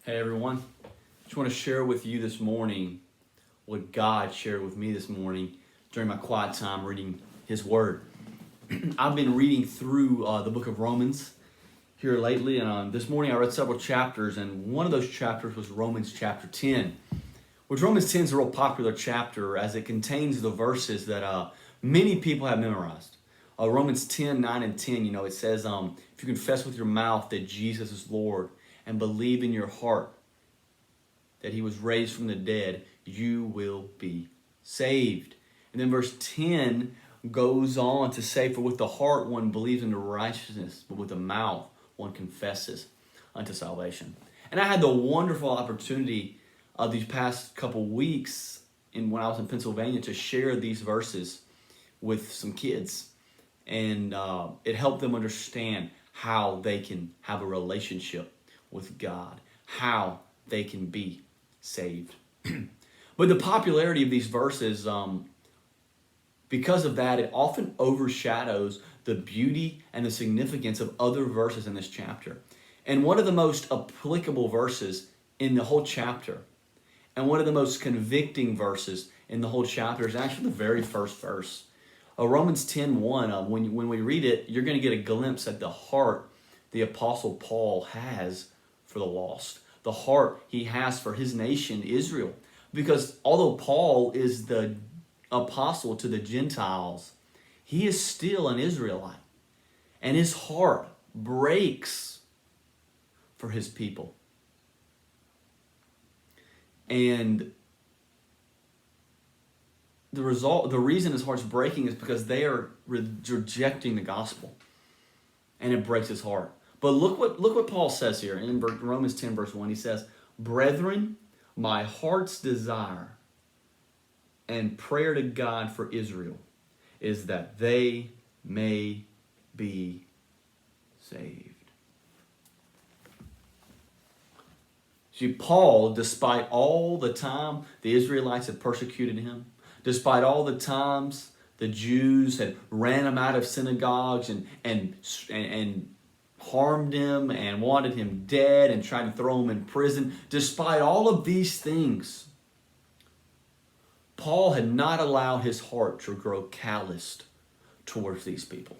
Hey everyone, just want to share with you this morning what God shared with me this morning during my quiet time reading His Word. I've been reading through the book of Romans here lately, and this morning I read several chapters, and one of those chapters was Romans chapter 10, which Romans 10 is a real popular chapter as it contains the verses that many people have memorized. Romans 10, 9 and 10, it says, if you confess with your mouth that Jesus is Lord and believe in your heart that He was raised from the dead, you will be saved. And then verse 10 goes on to say, for with the heart one believes into righteousness, but with the mouth one confesses unto salvation. And I had the wonderful opportunity of these past couple weeks when I was in Pennsylvania to share these verses with some kids. And it helped them understand how they can have a relationship with God, how they can be saved. But the popularity of these verses, because of that, it often overshadows the beauty and the significance of other verses in this chapter. And one of the most applicable verses in the whole chapter, and one of the most convicting verses in the whole chapter, is actually the very first verse. Romans 10:1, when we read it, you're going to get a glimpse at the heart the Apostle Paul has for the lost, the heart he has for his nation, Israel. Because although Paul is the apostle to the Gentiles, he is still an Israelite. And his heart breaks for his people. And the reason his heart's breaking is because they are rejecting the gospel. And it breaks his heart. But look what Paul says here in Romans 10 verse 1. He says, brethren, my heart's desire and prayer to God for Israel is that they may be saved. See, Paul, despite all the time the Israelites had persecuted him, despite all the times the Jews had ran him out of synagogues and harmed him and wanted him dead and tried to throw him in prison, despite all of these things, Paul had not allowed his heart to grow calloused towards these people.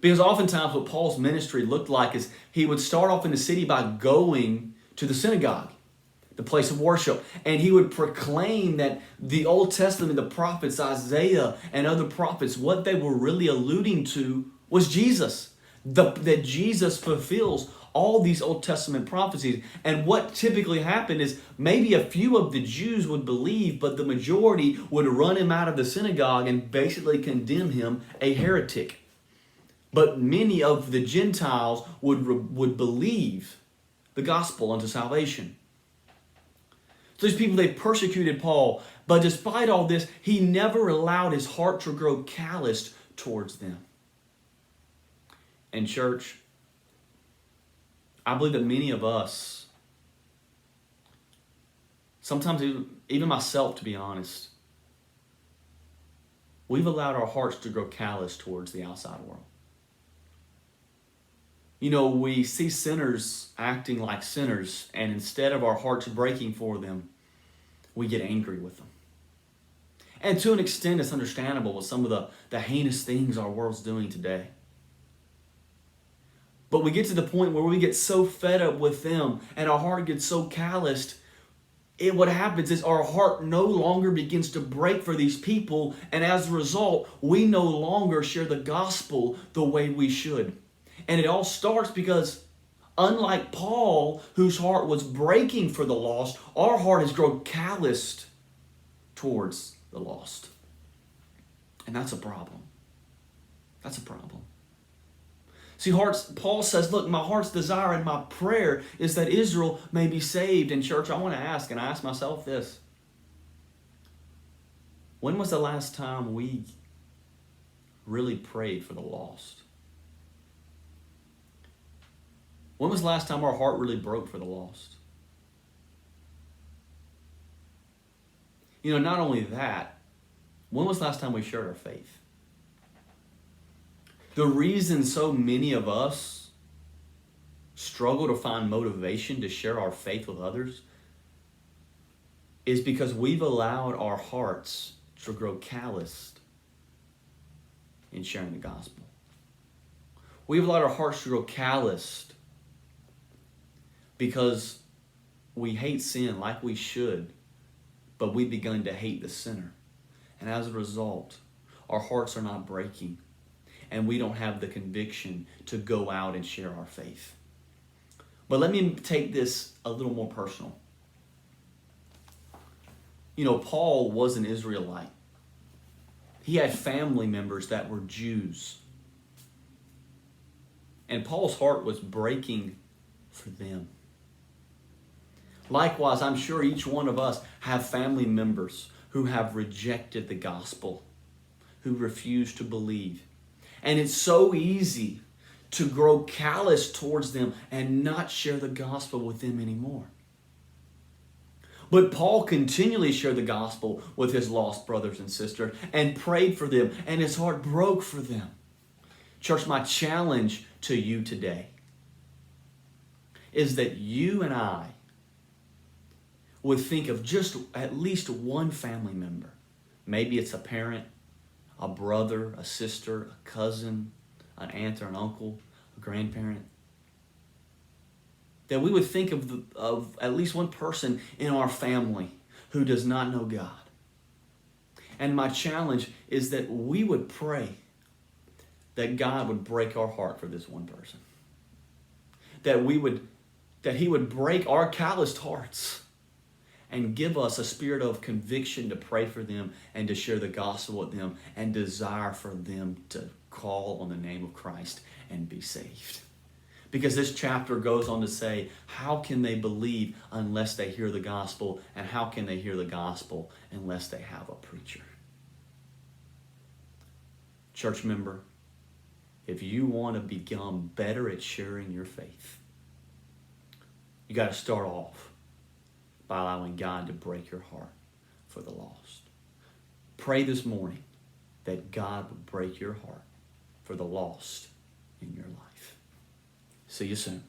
Because oftentimes what Paul's ministry looked like is he would start off in the city by going to the synagogue, the place of worship, and he would proclaim that the Old Testament, the prophets, Isaiah and other prophets, what they were really alluding to was Jesus. That Jesus fulfills all these Old Testament prophecies. And what typically happened is maybe a few of the Jews would believe, but the majority would run him out of the synagogue and basically condemn him a heretic. But many of the Gentiles would believe the gospel unto salvation. So these people, they persecuted Paul, but despite all this, he never allowed his heart to grow calloused towards them. And church, I believe that many of us, sometimes even myself to be honest, we've allowed our hearts to grow callous towards the outside world. We see sinners acting like sinners, and instead of our hearts breaking for them, we get angry with them. And to an extent, it's understandable with some of the heinous things our world's doing today. But we get to the point where we get so fed up with them and our heart gets so calloused, what happens is our heart no longer begins to break for these people, and as a result, we no longer share the gospel the way we should. And it all starts because, unlike Paul, whose heart was breaking for the lost, our heart has grown calloused towards the lost. And that's a problem. That's a problem. See, Paul says, look, my heart's desire and my prayer is that Israel may be saved. And church, I want to ask, and I ask myself this. When was the last time we really prayed for the lost? When was the last time our heart really broke for the lost? Not only that, when was the last time we shared our faith? The reason so many of us struggle to find motivation to share our faith with others is because we've allowed our hearts to grow calloused in sharing the gospel. We've allowed our hearts to grow calloused because we hate sin like we should, but we've begun to hate the sinner. And as a result, our hearts are not breaking, and we don't have the conviction to go out and share our faith. But let me take this a little more personal. You know, Paul was an Israelite. He had family members that were Jews. And Paul's heart was breaking for them. Likewise, I'm sure each one of us have family members who have rejected the gospel, who refuse to believe. And it's so easy to grow callous towards them and not share the gospel with them anymore. But Paul continually shared the gospel with his lost brothers and sisters and prayed for them, and his heart broke for them. Church, my challenge to you today is that you and I would think of just at least one family member. Maybe it's a parent, a brother, a sister, a cousin, an aunt or an uncle, a grandparent. That we would think of at least one person in our family who does not know God. And my challenge is that we would pray that God would break our heart for this one person. That He would break our calloused hearts and give us a spirit of conviction to pray for them and to share the gospel with them and desire for them to call on the name of Christ and be saved. Because this chapter goes on to say, how can they believe unless they hear the gospel? And how can they hear the gospel unless they have a preacher? Church member, if you want to become better at sharing your faith, you got to start off by allowing God to break your heart for the lost. Pray this morning that God would break your heart for the lost in your life. See you soon.